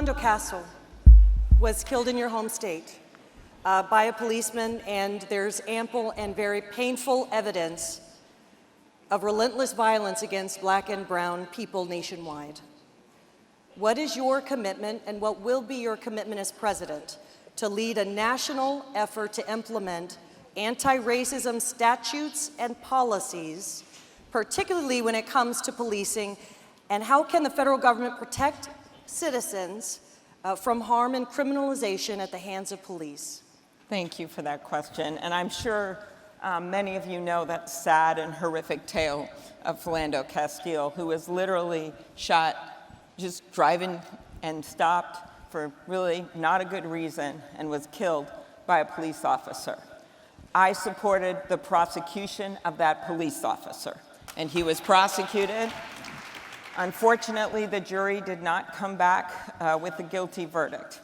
Philando Castile was killed in your home state by a policeman, and there's ample and very painful evidence of relentless violence against Black and brown people nationwide. What is your commitment, and what will be your commitment as president, to lead a national effort to implement anti-racism statutes and policies, particularly when it comes to policing, and how can the federal government protect citizens from harm and criminalization at the hands of police? Thank you for that question, and I'm sure many of you know that sad and horrific tale of Philando Castile, who was literally shot just driving and stopped for really not a good reason and was killed by a police officer. I supported the prosecution of that police officer, and he was prosecuted. Unfortunately, the jury did not come back with a guilty verdict.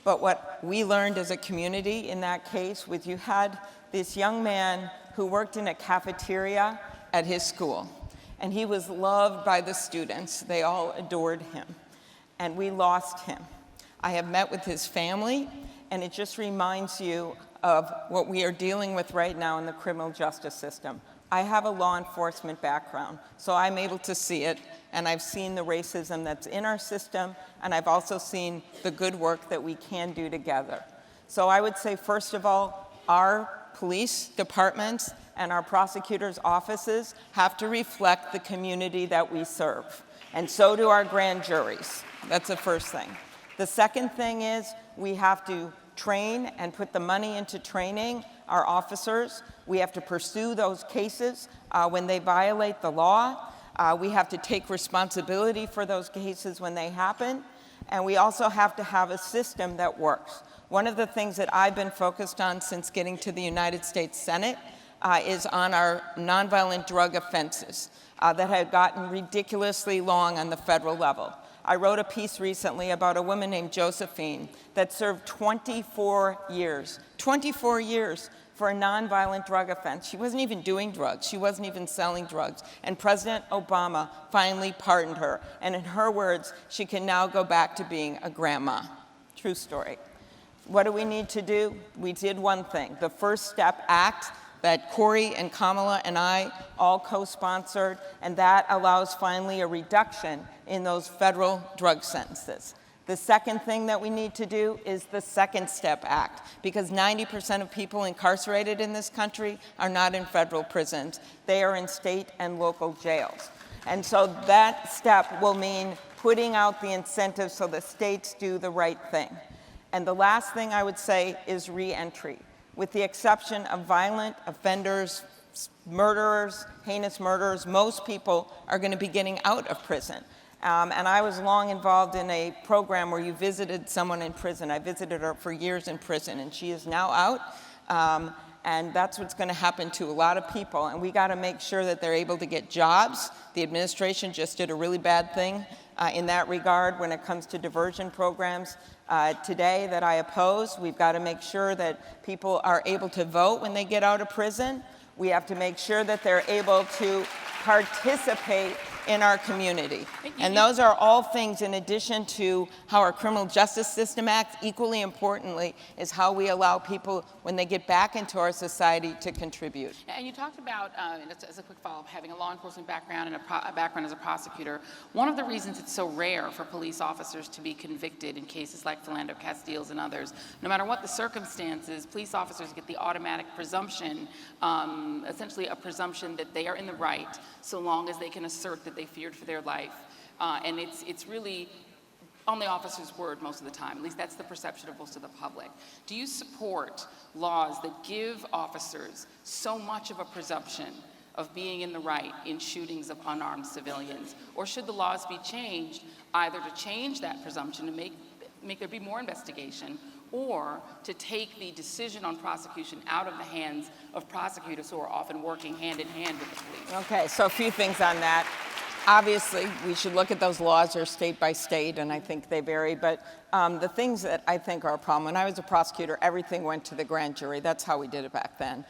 But what we learned as a community in that case was you had this young man who worked in a cafeteria at his school, and he was loved by the students. They all adored him, and we lost him. I have met with his family, and it just reminds you of what we are dealing with right now in the criminal justice system. I have a law enforcement background, so I'm able to see it, and I've seen the racism that's in our system, and I've also seen the good work that we can do together. So I would say, first of all, our police departments and our prosecutors' offices have to reflect the community that we serve, and so do our grand juries. That's the first thing. The second thing is we have to train and put the money into training our officers. We have to pursue those cases when they violate the law. We have to take responsibility for those cases when they happen. And we also have to have a system that works. One of the things that I've been focused on since getting to the United States Senate is on our nonviolent drug offenses that have gotten ridiculously long on the federal level. I wrote a piece recently about a woman named Josephine that served 24 years for a nonviolent drug offense. She wasn't even doing drugs. She wasn't even selling drugs. And President Obama finally pardoned her. And in her words, she can now go back to being a grandma. True story. What do we need to do? We did one thing, the First Step Act that Corey and Kamala and I all co-sponsored, and that allows finally a reduction in those federal drug sentences. The second thing that we need to do is the Second Step Act, because 90% of people incarcerated in this country are not in federal prisons. They are in state and local jails. And so that step will mean putting out the incentives so the states do the right thing. And the last thing I would say is reentry. With the exception of violent offenders, murderers, heinous murderers, most people are going to be getting out of prison. And I was long involved in a program where you visited someone in prison. I visited her for years in prison, and she is now out. And that's what's going to happen to a lot of people. And we got to make sure that they're able to get jobs. The administration just did a really bad thing in that regard when it comes to diversion programs. Today that I oppose, we've got to make sure that people are able to vote when they get out of prison. We have to make sure that they're able to participate in our community. And those are all things in addition to how our criminal justice system acts. Equally importantly is how we allow people, when they get back into our society, to contribute. And you talked about, as a quick follow-up, having a law enforcement background and a background as a prosecutor. One of the reasons it's so rare for police officers to be convicted in cases like Philando Castile's and others, no matter what the circumstances, police officers get the automatic presumption, essentially a presumption that they are in the right, so long as they can assert that they feared for their life. And it's really on the officer's word most of the time. At least that's the perception of most of the public. Do you support laws that give officers so much of a presumption of being in the right in shootings of unarmed civilians? Or should the laws be changed either to change that presumption and make there be more investigation, or to take the decision on prosecution out of the hands of prosecutors who are often working hand in hand with the police? Okay, so a few things on that. Obviously, we should look at those laws. They're state by state, and I think they vary. But the things that I think are a problem, when I was a prosecutor, everything went to the grand jury. That's how we did it back then,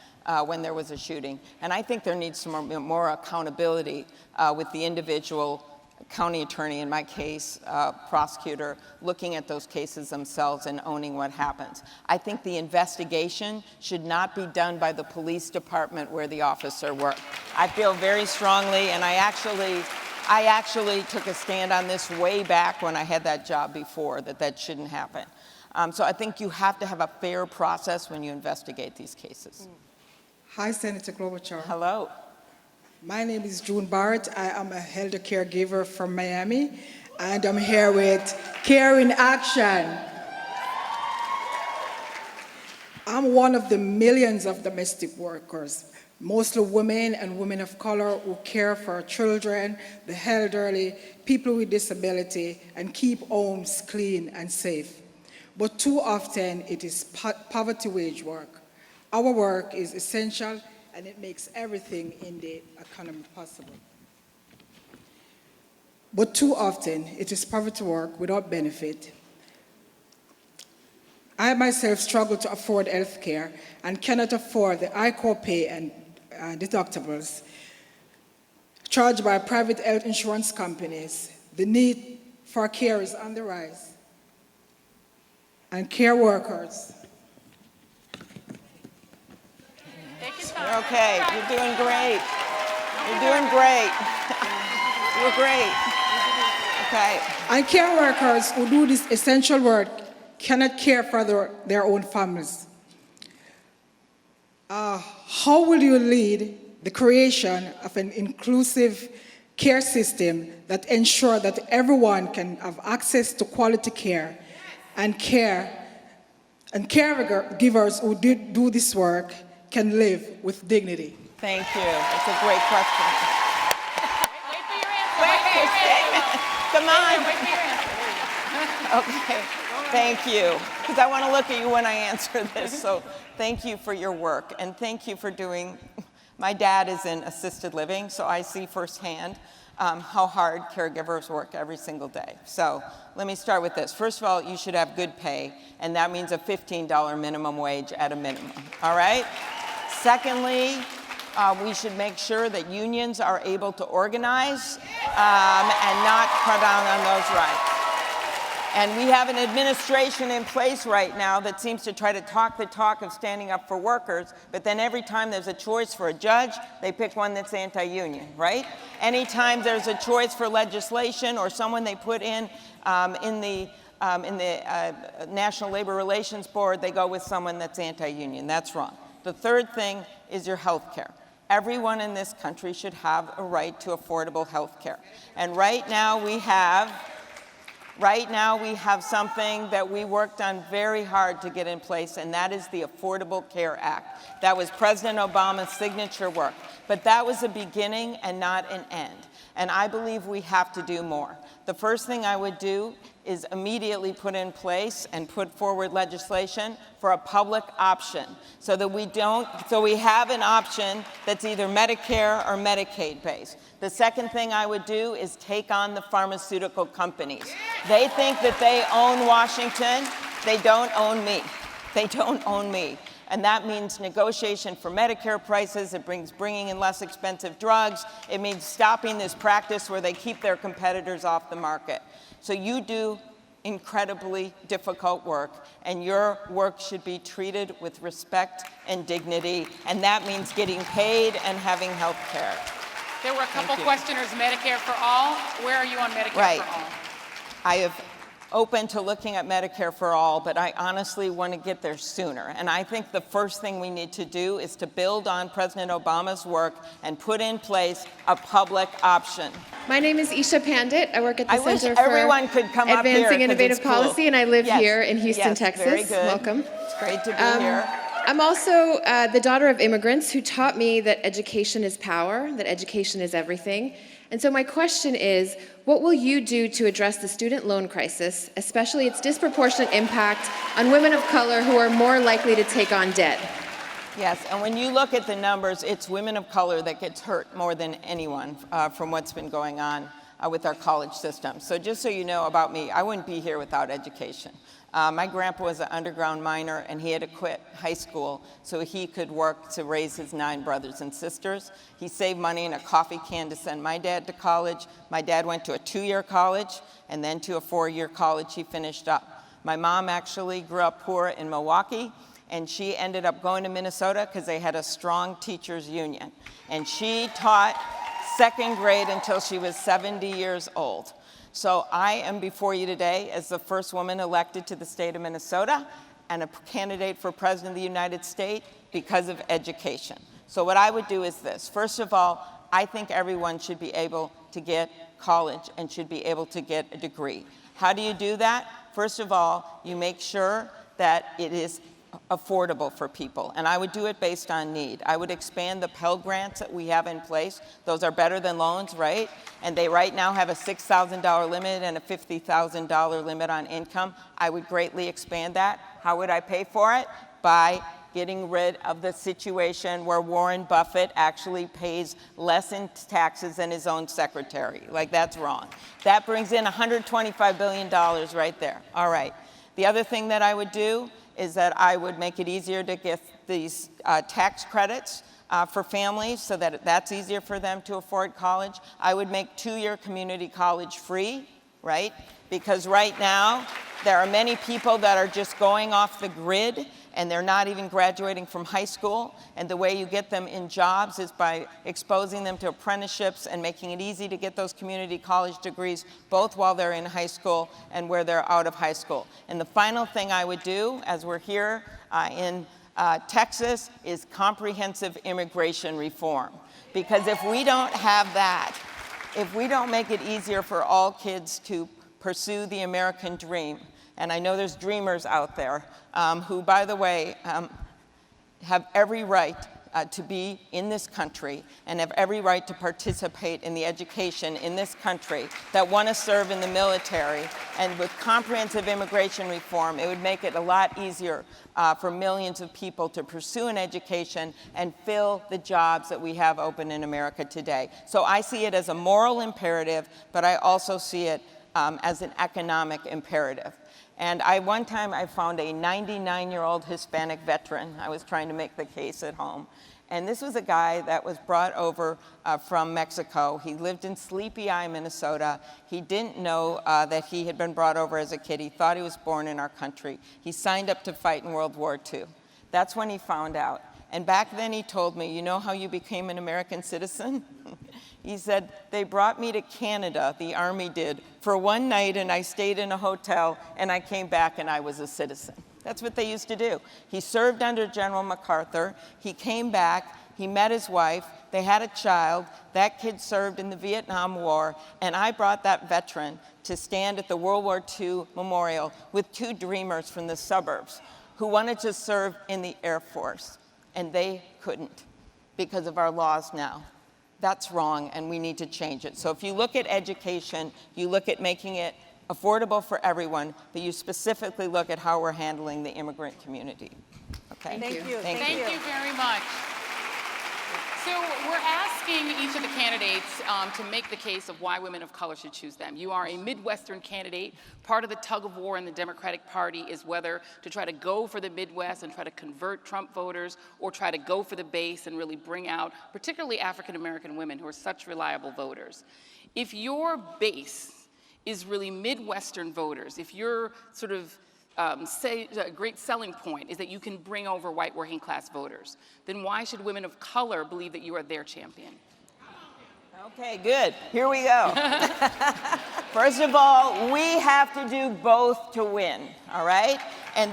when there was a shooting. And I think there needs some more accountability with the individual county attorney in my case, prosecutor, looking at those cases themselves and owning what happens. I think the investigation should not be done by the police department where the officer worked. I feel very strongly, and I actually took a stand on this way back when I had that job before, that shouldn't happen. So I think you have to have a fair process when you investigate these cases. Hi, Senator Klobuchar. Hello. My name is June Barrett. I am a elder caregiver from Miami, and I'm here with Care in Action. I'm one of the millions of domestic workers, mostly women and women of color who care for children, the elderly, people with disability, and keep homes clean and safe. But too often it is poverty wage work. Our work is essential, and it makes everything in the economy possible. But too often, it is poverty work without benefit. I myself struggle to afford health care and cannot afford the high copay and deductibles charged by private health insurance companies. The need for care is on the rise. And care workers. You're okay. You're doing great. You're doing great. You're great. Okay. And care workers who do this essential work cannot care for their own families. How will you lead the creation of an inclusive care system that ensures that everyone can have access to quality care and caregivers who do this work can live with dignity? Thank you. That's a great question. Wait for your answer. Come on. Wait for your answer. Okay. Thank you. Because I want to look at you when I answer this. So thank you for your work. And thank you for doing. My dad is in assisted living, so I see firsthand how hard caregivers work every single day. So let me start with this. First of all, you should have good pay, and that means a $15 minimum wage at a minimum. All right? Secondly, we should make sure that unions are able to organize and not cut down on those rights. And we have an administration in place right now that seems to try to talk the talk of standing up for workers, but then every time there's a choice for a judge, they pick one that's anti-union, right? Anytime there's a choice for legislation or someone they put in the National Labor Relations Board, they go with someone that's anti-union. That's wrong. The third thing is your health care. Everyone in this country should have a right to affordable health care. And right now we have something that we worked on very hard to get in place, and that is the Affordable Care Act. That was President Obama's signature work. But that was a beginning and not an end. And I believe we have to do more. The first thing I would do is immediately put in place and put forward legislation for a public option so that we have an option that's either Medicare or Medicaid based. The second thing I would do is take on the pharmaceutical companies. They think that they own Washington. They don't own me. They don't own me. And that means negotiation for Medicare prices. It brings bringing in less expensive drugs. It means stopping this practice where they keep their competitors off the market. So you do incredibly difficult work, and your work should be treated with respect and dignity, and that means getting paid and having health care. There were a couple questioners, Medicare for all. Where are you on Medicare for all? I have open to looking at Medicare for all, but I honestly want to get there sooner. And I think the first thing we need to do is to build on President Obama's work and put in place a public option. My name is Isha Pandit. I work at the Center everyone could come for up here Advancing 'cause Innovative it's cool. Policy, and I live Yes. here in Houston, Yes, Texas. very good. Welcome. It's great to be here. I'm also the daughter of immigrants who taught me that education is power, that education is everything. And so my question is, what will you do to address the student loan crisis, especially its disproportionate impact on women of color who are more likely to take on debt? Yes, and when you look at the numbers, it's women of color that gets hurt more than anyone from what's been going on with our college system. So just so you know about me, I wouldn't be here without education. My grandpa was an underground miner, and he had to quit high school so he could work to raise his 9 brothers and sisters. He saved money in a coffee can to send my dad to college. My dad went to a 2-year college and then to a 4-year college he finished up. My mom actually grew up poor in Milwaukee, and she ended up going to Minnesota because they had a strong teachers union. And she taught 2nd grade until she was 70 years old. So I am before you today as the first woman elected to the state of Minnesota and a candidate for president of the United States because of education. So what I would do is this. First of all, I think everyone should be able to get college and should be able to get a degree. How do you do that? First of all, you make sure that it is affordable for people, and I would do it based on need. I would expand the Pell Grants that we have in place. Those are better than loans, right? And they right now have a $6,000 limit and a $50,000 limit on income. I would greatly expand that. How would I pay for it? By getting rid of the situation where Warren Buffett actually pays less in taxes than his own secretary. Like, that's wrong. That brings in $125 billion right there. All right. The other thing that I would do is that I would make it easier to get these tax credits for families so that that's easier for them to afford college. I would make 2-year community college free, right? Because right now, there are many people that are just going off the grid and they're not even graduating from high school. And the way you get them in jobs is by exposing them to apprenticeships and making it easy to get those community college degrees, both while they're in high school and where they're out of high school. And the final thing I would do, as we're here in Texas, is comprehensive immigration reform. Because if we don't have that, if we don't make it easier for all kids to pursue the American dream, and I know there's dreamers out there who, by the way, have every right to be in this country and have every right to participate in the education in this country, that want to serve in the military. And with comprehensive immigration reform, it would make it a lot easier for millions of people to pursue an education and fill the jobs that we have open in America today. So I see it as a moral imperative, but I also see it as an economic imperative. And one time I found a 99-year-old Hispanic veteran. I was trying to make the case at home. And this was a guy that was brought over from Mexico. He lived in Sleepy Eye, Minnesota. He didn't know that he had been brought over as a kid. He thought he was born in our country. He signed up to fight in World War II. That's when he found out. And back then he told me, you know how you became an American citizen? He said, they brought me to Canada, the Army did, for one night, and I stayed in a hotel, and I came back and I was a citizen. That's what they used to do. He served under General MacArthur. He came back. He met his wife. They had a child. That kid served in the Vietnam War, and I brought that veteran to stand at the World War II memorial with 2 dreamers from the suburbs who wanted to serve in the Air Force, and they couldn't because of our laws now. That's wrong, and we need to change it. So if you look at education, you look at making it affordable for everyone, but you specifically look at how we're handling the immigrant community. Okay? Thank you. Thank you very much. So we're asking each of the candidates to make the case of why women of color should choose them. You are a Midwestern candidate. Part of the tug of war in the Democratic Party is whether to try to go for the Midwest and try to convert Trump voters, or try to go for the base and really bring out particularly African American women who are such reliable voters. If your base is really Midwestern voters, if your sort of a great selling point is that you can bring over white working class voters, then why should women of color believe that you are their champion? Okay, good. Here we go. First of all, we have to do both to win, all right? And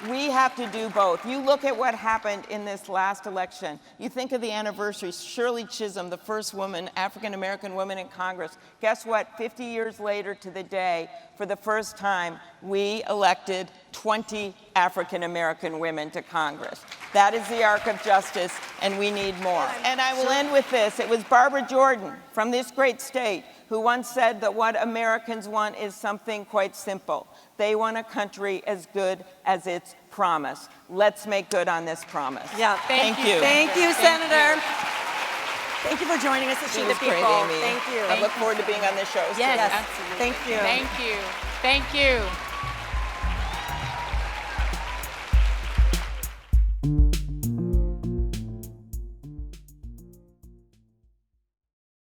we have to do both. You look at what happened in this last election. You think of the anniversary, Shirley Chisholm, the first woman, African-American woman in Congress. Guess what? 50 years later to the day, for the first time, we elected 20 African-American women to Congress. That is the arc of justice, and we need more. And I will end with this. It was Barbara Jordan from this great state who once said that what Americans want is something quite simple. They want a country as good as its promise. Let's make good on this promise. Yeah. Thank you. Thank you, Senator. Thank you for joining us at It She the was People. great, Amy. Thank you. I look forward to being on this show. Yes, Yes. absolutely. Thank you. Thank you. Thank you.